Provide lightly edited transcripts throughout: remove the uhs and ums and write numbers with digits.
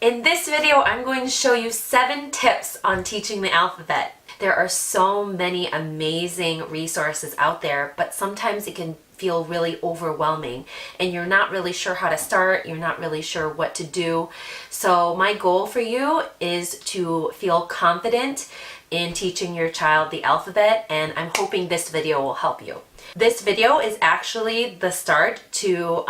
In this video, I'm going to show you 7 tips on teaching the alphabet. There are so many amazing resources out there, but sometimes it can feel really overwhelming and you're not really sure how to start, you're not really sure what to do. So my goal for you is to feel confident in teaching your child the alphabet, and I'm hoping this video will help you. This video is actually the start to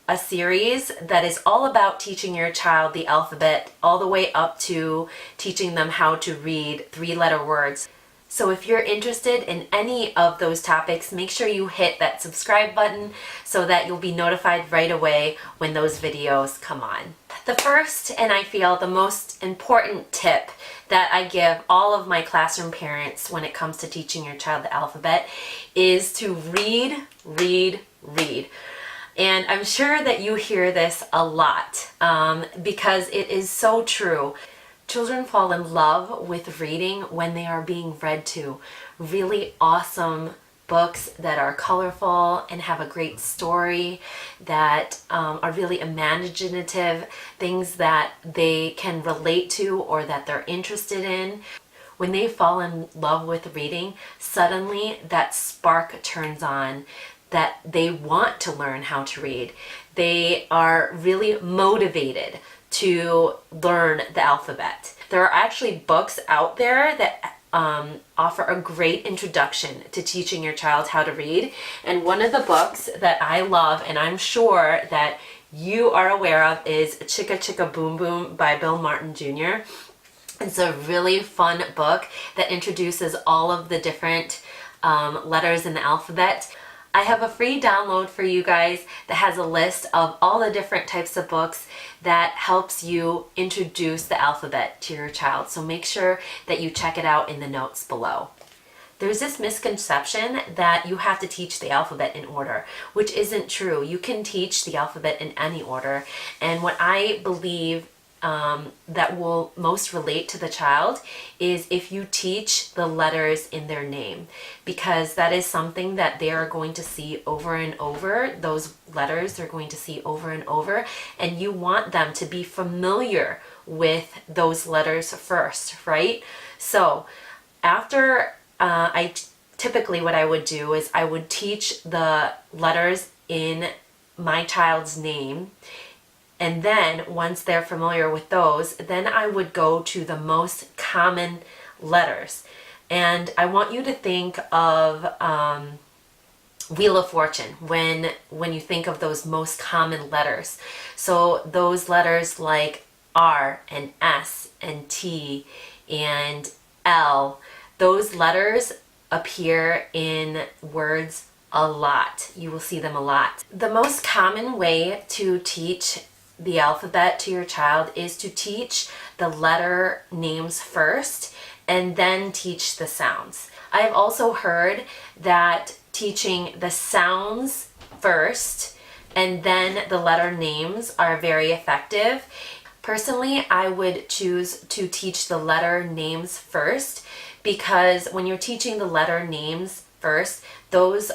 a series that is all about teaching your child the alphabet, all the way up to teaching them how to read 3-letter words. So if you're interested in any of those topics, make sure you hit that subscribe button so that you'll be notified right away when those videos come on. The first, and I feel the most important tip that I give all of my classroom parents when it comes to teaching your child the alphabet is to read, read, read. And I'm sure that you hear this a lot because it is so true. Children fall in love with reading when they are being read to. Really awesome books that are colorful and have a great story, that are really imaginative, things that they can relate to or that they're interested in. When they fall in love with reading, suddenly that spark turns on, that they want to learn how to read. They are really motivated to learn the alphabet. There are actually books out there that offer a great introduction to teaching your child how to read. And one of the books that I love, and I'm sure that you are aware of, is Chicka Chicka Boom Boom by Bill Martin Jr. It's a really fun book that introduces all of the different letters in the alphabet. I have a free download for you guys that has a list of all the different types of books that helps you introduce the alphabet to your child. So make sure that you check it out in the notes below. There's this misconception that you have to teach the alphabet in order, which isn't true. You can teach the alphabet in any order. And what I believe that will most relate to the child is if you teach the letters in their name, because that is something that they are going to see over and over. Those letters they're going to see over and over, and you want them to be familiar with those letters first, right? So after typically what I would do is I would teach the letters in my child's name. And then once they're familiar with those, then I would go to the most common letters. And I want you to think of Wheel of Fortune when you think of those most common letters. So those letters like R and S and T and L, those letters appear in words a lot. You will see them a lot. The most common way to teach the alphabet to your child is to teach the letter names first and then teach the sounds. I have also heard that teaching the sounds first and then the letter names are very effective. Personally, I would choose to teach the letter names first, because when you're teaching the letter names first, those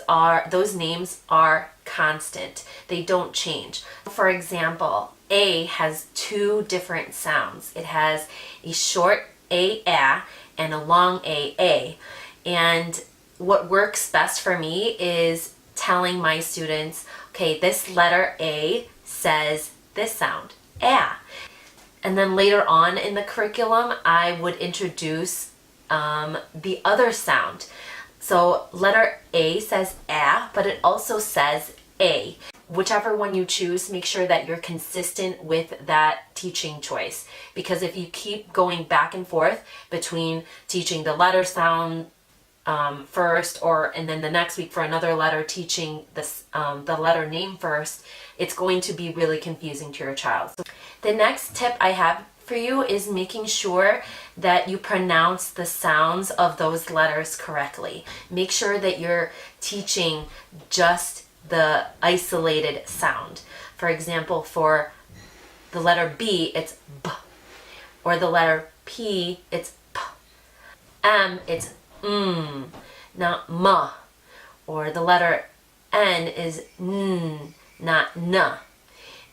names are constant. They don't change. For example, A has 2 different sounds. It has a short A and a long A. And what works best for me is telling my students, okay, this letter A says this sound, A. And then later on in the curriculum, I would introduce the other sound. So letter A says A, but it also says A. Whichever one you choose, make sure that you're consistent with that teaching choice. Because if you keep going back and forth between teaching the letter sound first, and then the next week for another letter teaching the letter name first, it's going to be really confusing to your child. So the next tip I have for you is making sure that you pronounce the sounds of those letters correctly. Make sure that you're teaching just the isolated sound. For example, for the letter B, it's B, or the letter P, it's P. M, it's not M, or the letter N is N, not N.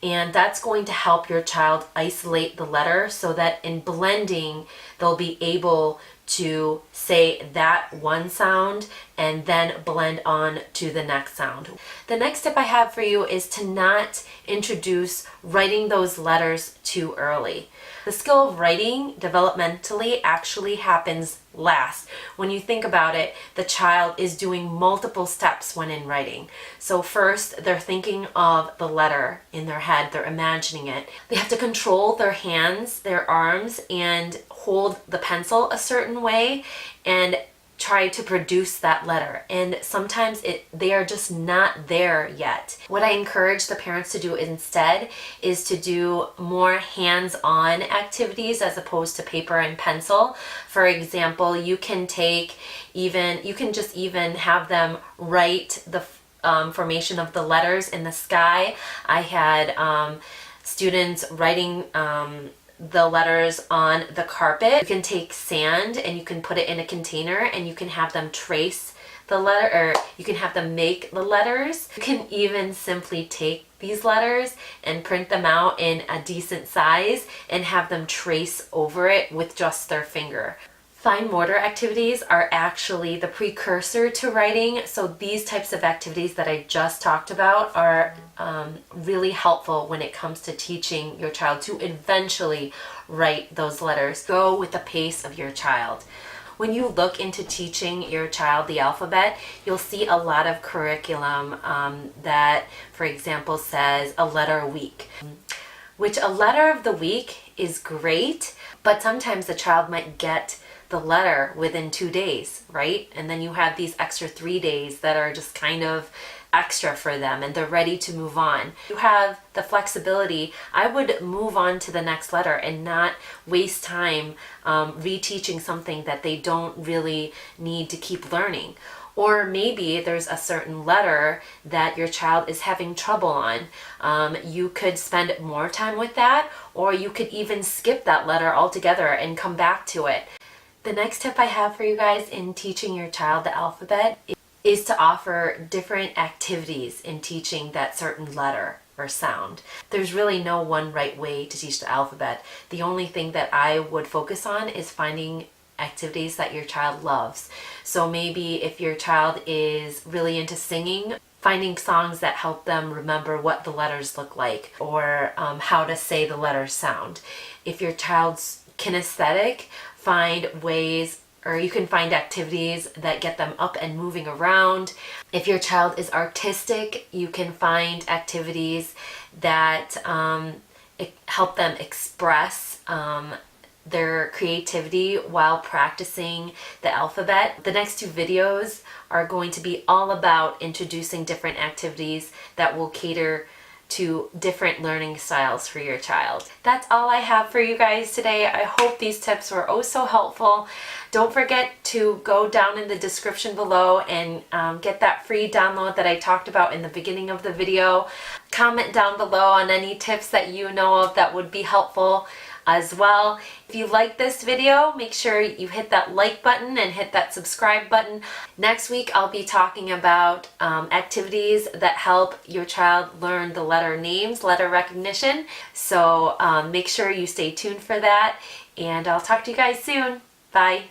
And that's going to help your child isolate the letter so that in blending, they'll be able to say that one sound and then blend on to the next sound. The next tip I have for you is to not introduce writing those letters too early. The skill of writing developmentally actually happens last. When you think about it, the child is doing multiple steps when in writing. So first, they're thinking of the letter in their head, they're imagining it. They have to control their hands, their arms, and hold the pencil a certain way and try to produce that letter. And sometimes they are just not there yet. What I encourage the parents to do instead is to do more hands-on activities as opposed to paper and pencil. For example, you can just even have them write the formation of the letters in the sky. I had students writing the letters on the carpet. You can take sand and you can put it in a container and you can have them trace the letter, or you can have them make the letters. You can even simply take these letters and print them out in a decent size and have them trace over it with just their finger. Fine motor activities are actually the precursor to writing, so these types of activities that I just talked about are really helpful when it comes to teaching your child to eventually write those letters. Go with the pace of your child. When you look into teaching your child the alphabet, you'll see a lot of curriculum that, for example, says a letter a week, which a letter of the week is great, but sometimes the child might get the letter within 2 days, right? And then you have these extra 3 days that are just kind of extra for them and they're ready to move on. You have the flexibility. I would move on to the next letter and not waste time reteaching something that they don't really need to keep learning. Or maybe there's a certain letter that your child is having trouble on. You could spend more time with that, or you could even skip that letter altogether and come back to it. The next tip I have for you guys in teaching your child the alphabet is to offer different activities in teaching that certain letter or sound. There's really no one right way to teach the alphabet. The only thing that I would focus on is finding activities that your child loves. So maybe if your child is really into singing, finding songs that help them remember what the letters look like or how to say the letters sound. If your child's kinesthetic, find ways, or you can find activities that get them up and moving around. If your child is artistic, you can find activities that help them express their creativity while practicing the alphabet. The next two videos are going to be all about introducing different activities that will cater to different learning styles for your child. That's all I have for you guys today. I hope these tips were oh so helpful. Don't forget to go down in the description below and get that free download that I talked about in the beginning of the video. Comment down below on any tips that you know of that would be helpful as well. If you like this video, make sure you hit that like button and hit that subscribe button. Next week, I'll be talking about activities that help your child learn the letter names, letter recognition. So make sure you stay tuned for that, and I'll talk to you guys soon. Bye.